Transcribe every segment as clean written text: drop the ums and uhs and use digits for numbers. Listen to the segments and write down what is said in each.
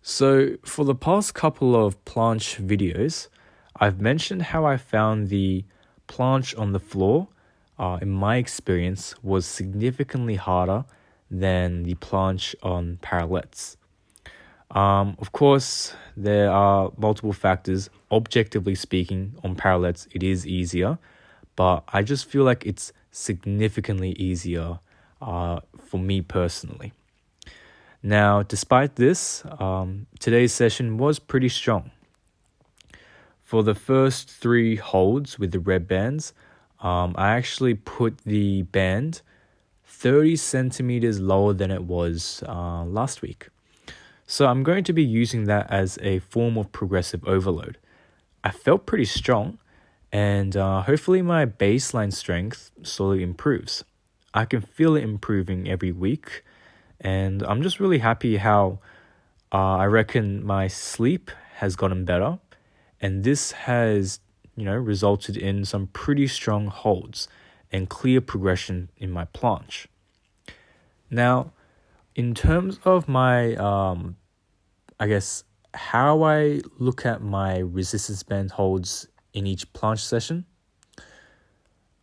So for the past couple of planche videos, I've mentioned how I found the planche on the floor, in my experience, was significantly harder than the planche on parallettes. Of course, there are multiple factors. Objectively speaking, on parallettes, it is easier, but I just feel like it's significantly easier for me personally. Now, despite this, today's session was pretty strong. For the first 3 holds with the red bands, I actually put the band 30 centimeters lower than it was last week. So I'm going to be using that as a form of progressive overload. I felt pretty strong, and hopefully my baseline strength slowly improves. I can feel it improving every week, and I'm just really happy how I reckon my sleep has gotten better, and this has, resulted in some pretty strong holds and clear progression in my planche. Now, in terms of my, how I look at my resistance band holds in each planche session,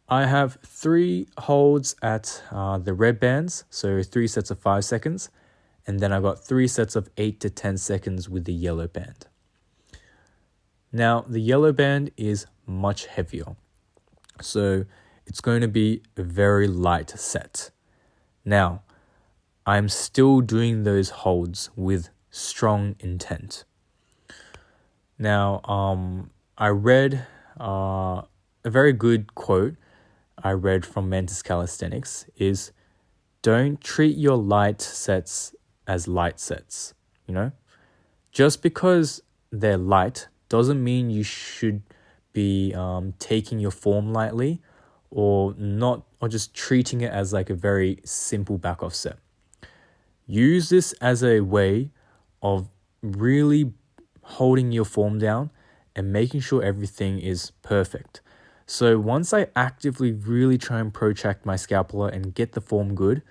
I have 3 holds at the red bands, so 3 sets of 5 seconds, and then I got 3 sets of 8 to 10 seconds with the yellow band. Now, the yellow band is much heavier, so it's going to be a very light set. Now, I'm still doing those holds with strong intent. Now, I read a very good quote I read from Mantis Calisthenics is, don't treat your light sets as light sets, Just because they're light doesn't mean you should be taking your form lightly or just treating it as like a very simple back off set. Use this as a way of really holding your form down and making sure everything is perfect. So once I actively really try and protract my scapula and get the form good,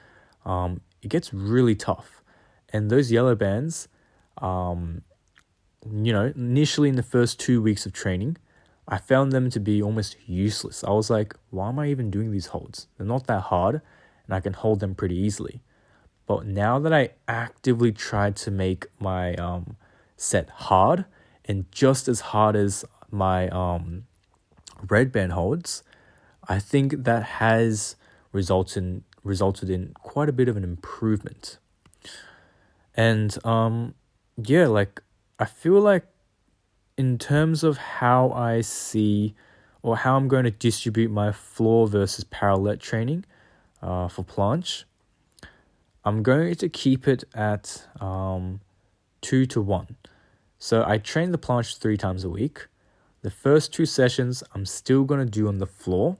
it gets really tough. And those yellow bands, initially in the first 2 weeks of training, I found them to be almost useless. I was like, why am I even doing these holds? They're not that hard and I can hold them pretty easily. But now that I actively tried to make my set hard and just as hard as my red band holds, I think that has resulted in quite a bit of an improvement. And I feel like in terms of how I see or how I'm going to distribute my floor versus parallel training for planche, I'm going to keep it at 2 to 1. So I train the planche 3 times a week. The first 2 sessions I'm still going to do on the floor,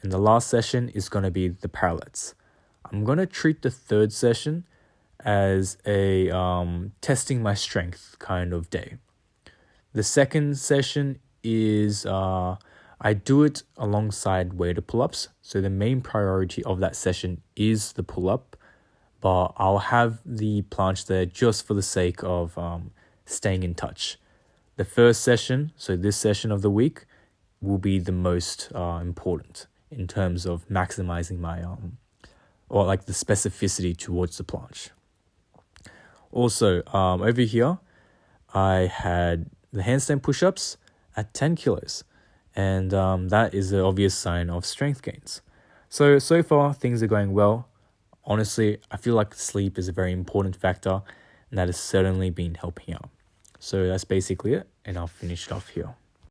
and the last session is going to be the parallettes. I'm going to treat the 3rd session as a testing my strength kind of day. The 2nd session is I do it alongside weighted pull-ups. So the main priority of that session is the pull-up, but I'll have the planche there just for the sake of staying in touch. The first session, so this session of the week, will be the most important in terms of maximizing my the specificity towards the planche. Also, over here, I had the handstand push-ups at 10 kilos, and that is an obvious sign of strength gains. So far, things are going well. Honestly, I feel like sleep is a very important factor, and that has certainly been helping out. So that's basically it, and I'll finish it off here.